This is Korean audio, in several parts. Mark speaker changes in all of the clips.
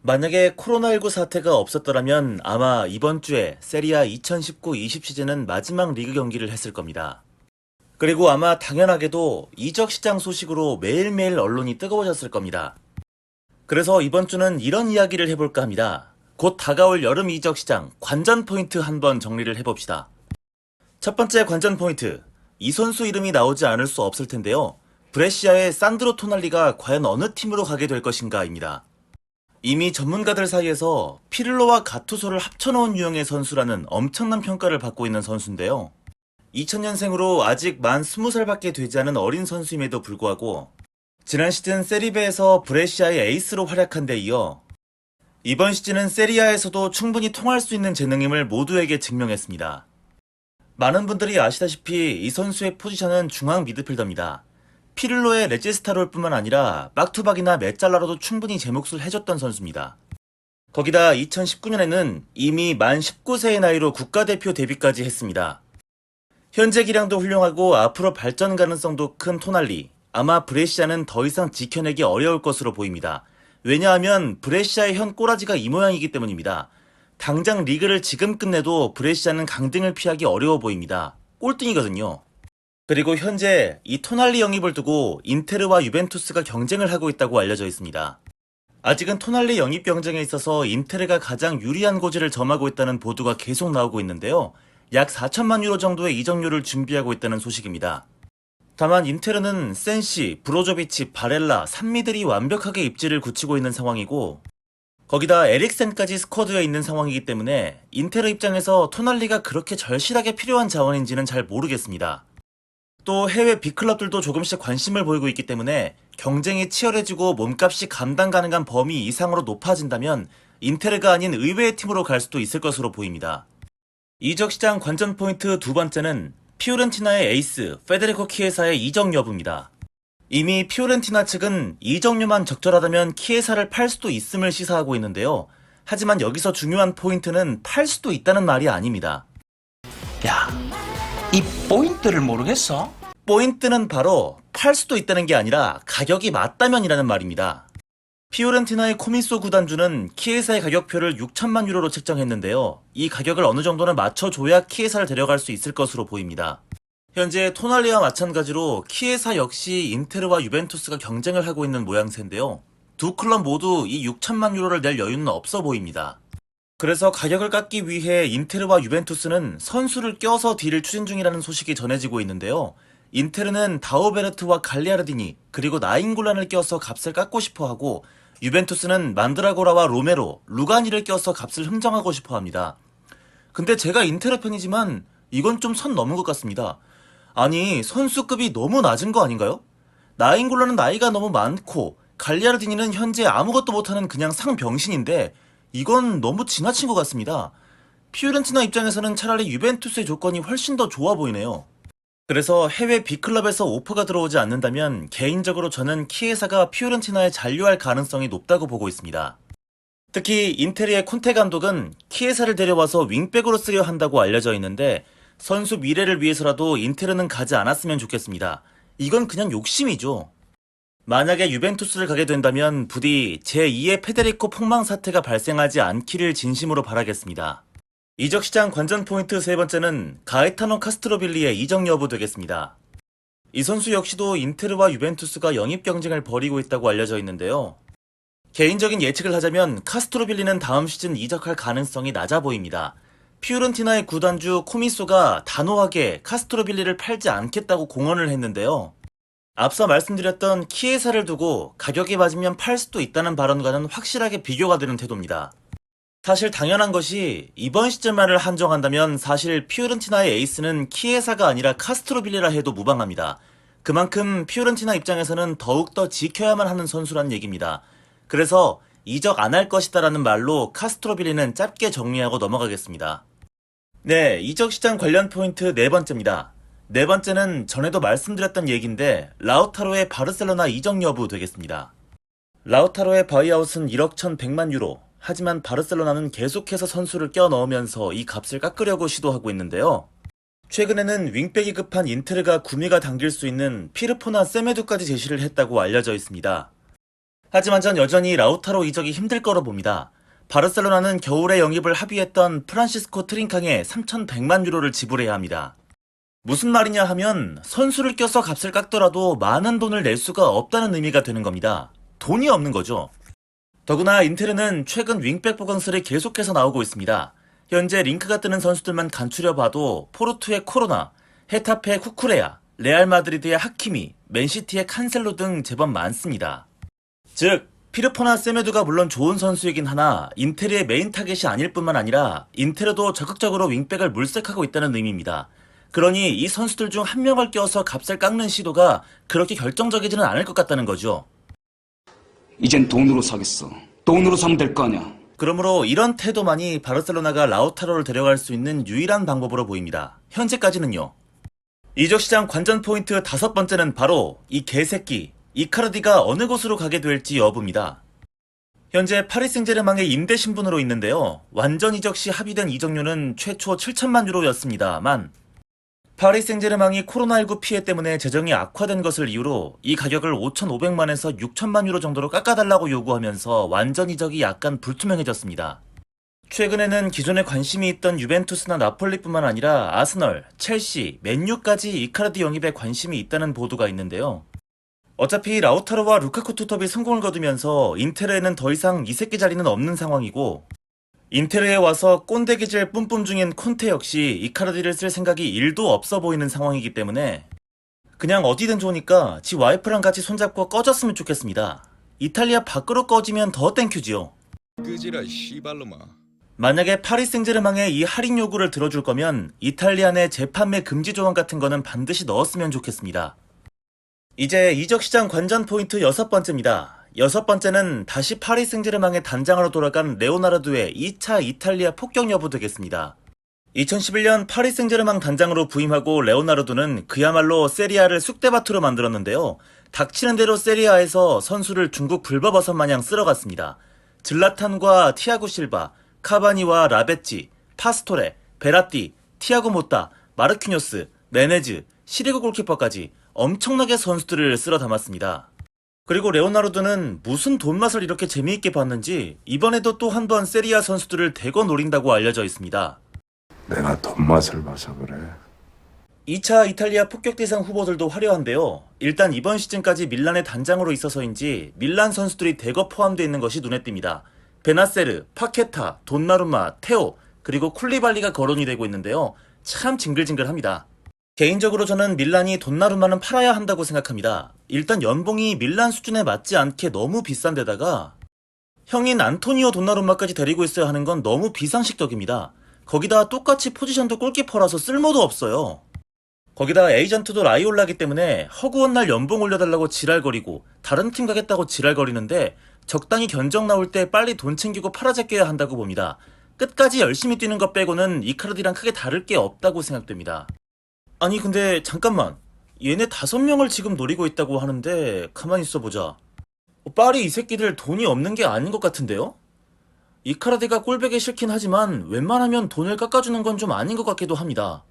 Speaker 1: 만약에 코로나19 사태가 없었더라면 아마 이번 주에 세리아 2019-20 시즌은 마지막 리그 경기를 했을 겁니다. 그리고 아마 당연하게도 이적 시장 소식으로 매일매일 언론이 뜨거워졌을 겁니다. 그래서 이번 주는 이런 이야기를 해볼까 합니다. 곧 다가올 여름 이적 시장 관전 포인트 한번 정리를 해봅시다. 첫 번째 관전 포인트. 이 선수 이름이 나오지 않을 수 없을 텐데요. 브레시아의 산드로 토날리가 과연 어느 팀으로 가게 될 것인가입니다. 이미 전문가들 사이에서 피를로와 가투소를 합쳐놓은 유형의 선수라는 엄청난 평가를 받고 있는 선수인데요. 2000년생으로 아직 만 20살밖에 되지 않은 어린 선수임에도 불구하고 지난 시즌 세리베에서 브레시아의 에이스로 활약한 데 이어 이번 시즌은 세리아에서도 충분히 통할 수 있는 재능임을 모두에게 증명했습니다. 많은 분들이 아시다시피 이 선수의 포지션은 중앙 미드필더입니다. 피를로의 레지스타롤 뿐만 아니라 막투박이나 메잘라로도 충분히 제 몫을 해줬던 선수입니다. 거기다 2019년에는 이미 만 19세의 나이로 국가대표 데뷔까지 했습니다. 현재 기량도 훌륭하고 앞으로 발전 가능성도 큰 토날리. 아마 브레시아는 더 이상 지켜내기 어려울 것으로 보입니다. 왜냐하면 브레시아의 현 꼬라지가 이 모양이기 때문입니다. 당장 리그를 지금 끝내도 브레시아는 강등을 피하기 어려워 보입니다. 꼴등이거든요. 그리고 현재 이 토날리 영입을 두고 인테르와 유벤투스가 경쟁을 하고 있다고 알려져 있습니다. 아직은 토날리 영입 경쟁에 있어서 인테르가 가장 유리한 고지를 점하고 있다는 보도가 계속 나오고 있는데요. 약 4천만 유로 정도의 이적료를 준비하고 있다는 소식입니다. 다만 인테르는 센시, 브로조비치, 바렐라, 산미들이 완벽하게 입지를 굳히고 있는 상황이고 거기다 에릭센까지 스쿼드에 있는 상황이기 때문에 인테르 입장에서 토날리가 그렇게 절실하게 필요한 자원인지는 잘 모르겠습니다. 또 해외 빅클럽들도 조금씩 관심을 보이고 있기 때문에 경쟁이 치열해지고 몸값이 감당 가능한 범위 이상으로 높아진다면 인테르가 아닌 의외의 팀으로 갈 수도 있을 것으로 보입니다. 이적 시장 관전 포인트 두 번째는 피오렌티나의 에이스 페데리코 키에사의 이적 여부입니다. 이미 피오렌티나 측은 이적료만 적절하다면 키에사를 팔 수도 있음을 시사하고 있는데요. 하지만 여기서 중요한 포인트는 팔 수도 있다는 말이 아닙니다.
Speaker 2: 야, 이 포인트를 모르겠어?
Speaker 1: 포인트는 바로 팔 수도 있다는 게 아니라 가격이 맞다면이라는 말입니다. 피오렌티나의 코미소 구단주는 키에사의 가격표를 6천만 유로로 책정했는데요. 이 가격을 어느 정도는 맞춰줘야 키에사를 데려갈 수 있을 것으로 보입니다. 현재 토날리와 마찬가지로 키에사 역시 인테르와 유벤투스가 경쟁을 하고 있는 모양새인데요. 두 클럽 모두 이 6천만 유로를 낼 여유는 없어 보입니다. 그래서 가격을 깎기 위해 인테르와 유벤투스는 선수를 껴서 딜을 추진 중이라는 소식이 전해지고 있는데요. 인테르는 다오베르트와 갈리아르디니 그리고 나인골란을 껴서 값을 깎고 싶어하고 유벤투스는 만드라고라와 로메로, 루가니를 껴서 값을 흥정하고 싶어합니다. 근데 제가 인테르 팬이지만 이건 좀 선 넘은 것 같습니다. 아니 선수급이 너무 낮은 거 아닌가요? 나인골란은 나이가 너무 많고 갈리아르디니는 현재 아무것도 못하는 그냥 상병신인데 이건 너무 지나친 것 같습니다. 피오렌티나 입장에서는 차라리 유벤투스의 조건이 훨씬 더 좋아 보이네요. 그래서 해외 B클럽에서 오퍼가 들어오지 않는다면 개인적으로 저는 키에사가 피오렌티나에 잔류할 가능성이 높다고 보고 있습니다. 특히 인테리의 콘테 감독은 키에사를 데려와서 윙백으로 쓰려 한다고 알려져 있는데 선수 미래를 위해서라도 인테르는 가지 않았으면 좋겠습니다. 이건 그냥 욕심이죠. 만약에 유벤투스를 가게 된다면 부디 제2의 페데리코 폭망 사태가 발생하지 않기를 진심으로 바라겠습니다. 이적 시장 관전 포인트 세 번째는 가에타노 카스트로빌리의 이적 여부 되겠습니다. 이 선수 역시도 인테르와 유벤투스가 영입 경쟁을 벌이고 있다고 알려져 있는데요. 개인적인 예측을 하자면 카스트로빌리는 다음 시즌 이적할 가능성이 낮아 보입니다. 피오렌티나의 구단주 코미소가 단호하게 카스트로빌리를 팔지 않겠다고 공언을 했는데요. 앞서 말씀드렸던 키에사를 두고 가격이 맞으면 팔 수도 있다는 발언과는 확실하게 비교가 되는 태도입니다. 사실 당연한 것이 이번 시즌만을 한정한다면 사실 피오렌티나의 에이스는 키에사가 아니라 카스트로빌리라 해도 무방합니다. 그만큼 피오렌티나 입장에서는 더욱더 지켜야만 하는 선수란 얘기입니다. 그래서 이적 안 할 것이다 라는 말로 카스트로빌리는 짧게 정리하고 넘어가겠습니다. 네, 이적 시장 관련 포인트 네 번째입니다. 네 번째는 전에도 말씀드렸던 얘기인데 라우타로의 바르셀로나 이적 여부 되겠습니다. 라우타로의 바이아웃은 1억 1,100만 유로. 하지만 바르셀로나는 계속해서 선수를 껴넣으면서 이 값을 깎으려고 시도하고 있는데요. 최근에는 윙백이 급한 인테르가 구미가 당길 수 있는 피르포나 세메두까지 제시를 했다고 알려져 있습니다. 하지만 전 여전히 라우타로 이적이 힘들 거로 봅니다. 바르셀로나는 겨울에 영입을 합의했던 프란시스코 트린캉에 3,100만 유로를 지불해야 합니다. 무슨 말이냐 하면 선수를 껴서 값을 깎더라도 많은 돈을 낼 수가 없다는 의미가 되는 겁니다. 돈이 없는 거죠. 더구나 인테르는 최근 윙백 보강설이 계속해서 나오고 있습니다. 현재 링크가 뜨는 선수들만 간추려봐도 포르투의 코로나, 헤타페의 쿠쿠레야, 레알 마드리드의 하키미, 맨시티의 칸셀로 등 제법 많습니다. 즉 피르포나 세메두가 물론 좋은 선수이긴 하나 인테르의 메인 타겟이 아닐 뿐만 아니라 인테르도 적극적으로 윙백을 물색하고 있다는 의미입니다. 그러니 이 선수들 중 한 명을 껴서 값을 깎는 시도가 그렇게 결정적이지는 않을 것 같다는 거죠.
Speaker 3: 이젠 돈으로 사겠어. 돈으로 사면 될 거 아냐.
Speaker 1: 그러므로 이런 태도만이 바르셀로나가 라우타로를 데려갈 수 있는 유일한 방법으로 보입니다. 현재까지는요. 이적시장 관전 포인트 5번째는 바로 이 개새끼 이카르디가 어느 곳으로 가게 될지 여부입니다. 현재 파리 생제르맹의 임대 신분으로 있는데요. 완전 이적 시 합의된 이적료는 최초 7천만 유로였습니다만 파리 생제르맹이 코로나19 피해 때문에 재정이 악화된 것을 이유로 이 가격을 5,500만에서 6천만 유로 정도로 깎아달라고 요구하면서 완전 이적이 약간 불투명해졌습니다. 최근에는 기존에 관심이 있던 유벤투스나 나폴리뿐만 아니라 아스널, 첼시, 맨유까지 이카르디 영입에 관심이 있다는 보도가 있는데요. 어차피 라우타로와 루카쿠 투톱이 성공을 거두면서 인테르에는 더 이상 이 새끼 자리는 없는 상황이고 인테르에 와서 꼰대 기질 뿜뿜 중인 콘테 역시 이카르디를 쓸 생각이 1도 없어 보이는 상황이기 때문에 그냥 어디든 좋으니까 지 와이프랑 같이 손잡고 꺼졌으면 좋겠습니다. 이탈리아 밖으로 꺼지면 더 땡큐지요.
Speaker 4: 끄지라 씨발로마.
Speaker 1: 만약에 파리 생제르맹의 이 할인 요구를 들어줄 거면 이탈리아 내 재판매 금지 조항 같은 거는 반드시 넣었으면 좋겠습니다. 이제 이적시장 관전 포인트 6번째입니다. 6번째는 다시 파리 생제르맹의 단장으로 돌아간 레오나르도의 2차 이탈리아 폭격 여부 되겠습니다. 2011년 파리 생제르맹 단장으로 부임하고 레오나르도는 그야말로 세리아를 쑥대밭으로 만들었는데요. 닥치는 대로 세리아에서 선수를 중국 불법어선 마냥 쓸어갔습니다. 질라탄과 티아고 실바, 카바니와 라베찌, 파스토레, 베라띠, 티아고 모타, 마르퀴뇨스, 메네즈, 시리고 골키퍼까지 엄청나게 선수들을 쓸어 담았습니다. 그리고 레오나르도는 무슨 돈맛을 이렇게 재미있게 봤는지 이번에도 또 한 번 세리아 선수들을 대거 노린다고 알려져 있습니다.
Speaker 5: 내가 돈맛을 봐서 그래.
Speaker 1: 2차 이탈리아 폭격 대상 후보들도 화려한데요. 일단 이번 시즌까지 밀란의 단장으로 있어서인지 밀란 선수들이 대거 포함되어 있는 것이 눈에 띕니다. 베나세르, 파케타, 돈나루마, 테오, 그리고 쿨리발리가 거론이 되고 있는데요. 참 징글징글합니다. 개인적으로 저는 밀란이 돈나루마는 팔아야 한다고 생각합니다. 일단 연봉이 밀란 수준에 맞지 않게 너무 비싼데다가 형인 안토니오 돈나루마까지 데리고 있어야 하는 건 너무 비상식적입니다. 거기다 똑같이 포지션도 골키퍼라서 쓸모도 없어요. 거기다 에이전트도 라이올라기 때문에 허구한 날 연봉 올려달라고 지랄거리고 다른 팀 가겠다고 지랄거리는데 적당히 견적 나올 때 빨리 돈 챙기고 팔아제껴야 한다고 봅니다. 끝까지 열심히 뛰는 것 빼고는 이카르디랑 크게 다를 게 없다고 생각됩니다. 아니 근데 잠깐만, 얘네 5명을 지금 노리고 있다고 하는데 가만히 있어보자. 파리 이 새끼들 돈이 없는 게 아닌 것 같은데요? 이카르디가 꼴배기 싫긴 하지만 웬만하면 돈을 깎아주는 건 좀 아닌 것 같기도 합니다.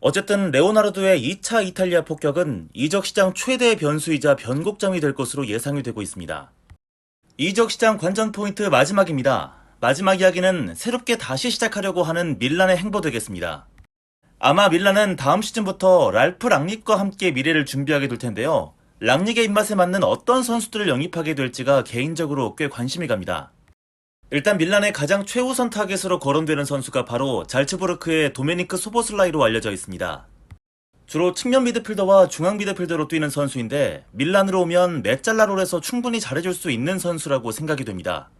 Speaker 1: 어쨌든 레오나르도의 2차 이탈리아 폭격은 이적시장 최대의 변수이자 변곡점이 될 것으로 예상이 되고 있습니다. 이적시장 관전 포인트 마지막입니다. 마지막 이야기는 새롭게 다시 시작하려고 하는 밀란의 행보 되겠습니다. 아마 밀란은 다음 시즌부터 랄프 랑닉과 함께 미래를 준비하게 될 텐데요. 랑닉의 입맛에 맞는 어떤 선수들을 영입하게 될지가 개인적으로 꽤 관심이 갑니다. 일단 밀란의 가장 최우선 타겟으로 거론되는 선수가 바로 잘츠부르크의 도메니크 소보슬라이로 알려져 있습니다. 주로 측면 미드필더와 중앙 미드필더로 뛰는 선수인데 밀란으로 오면 메짤라롤에서 충분히 잘해줄 수 있는 선수라고 생각이 됩니다.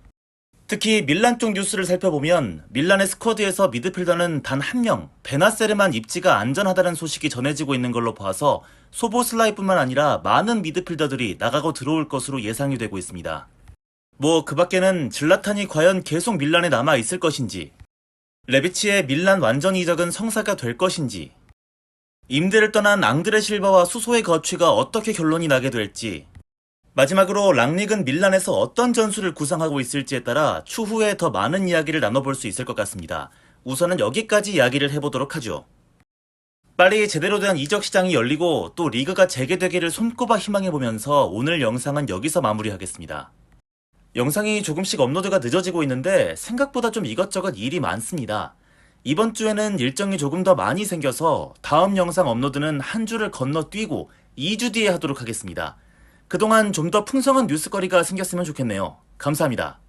Speaker 1: 특히 밀란 쪽 뉴스를 살펴보면 밀란의 스쿼드에서 미드필더는 단 한 명, 베나세르만 입지가 안전하다는 소식이 전해지고 있는 걸로 봐서 소보슬라이뿐만 아니라 많은 미드필더들이 나가고 들어올 것으로 예상이 되고 있습니다. 그 밖에는 질라탄이 과연 계속 밀란에 남아 있을 것인지, 레비치의 밀란 완전 이적은 성사가 될 것인지, 임대를 떠난 앙드레 실바와 수소의 거취가 어떻게 결론이 나게 될지, 마지막으로 랑닉은 밀란에서 어떤 전술을 구상하고 있을지에 따라 추후에 더 많은 이야기를 나눠볼 수 있을 것 같습니다. 우선은 여기까지 이야기를 해보도록 하죠. 빨리 제대로 된 이적 시장이 열리고 또 리그가 재개되기를 손꼽아 희망해보면서 오늘 영상은 여기서 마무리하겠습니다. 영상이 조금씩 업로드가 늦어지고 있는데 생각보다 좀 이것저것 일이 많습니다. 이번 주에는 일정이 조금 더 많이 생겨서 다음 영상 업로드는 한 주를 건너뛰고 2주 뒤에 하도록 하겠습니다. 그동안 좀 더 풍성한 뉴스거리가 생겼으면 좋겠네요. 감사합니다.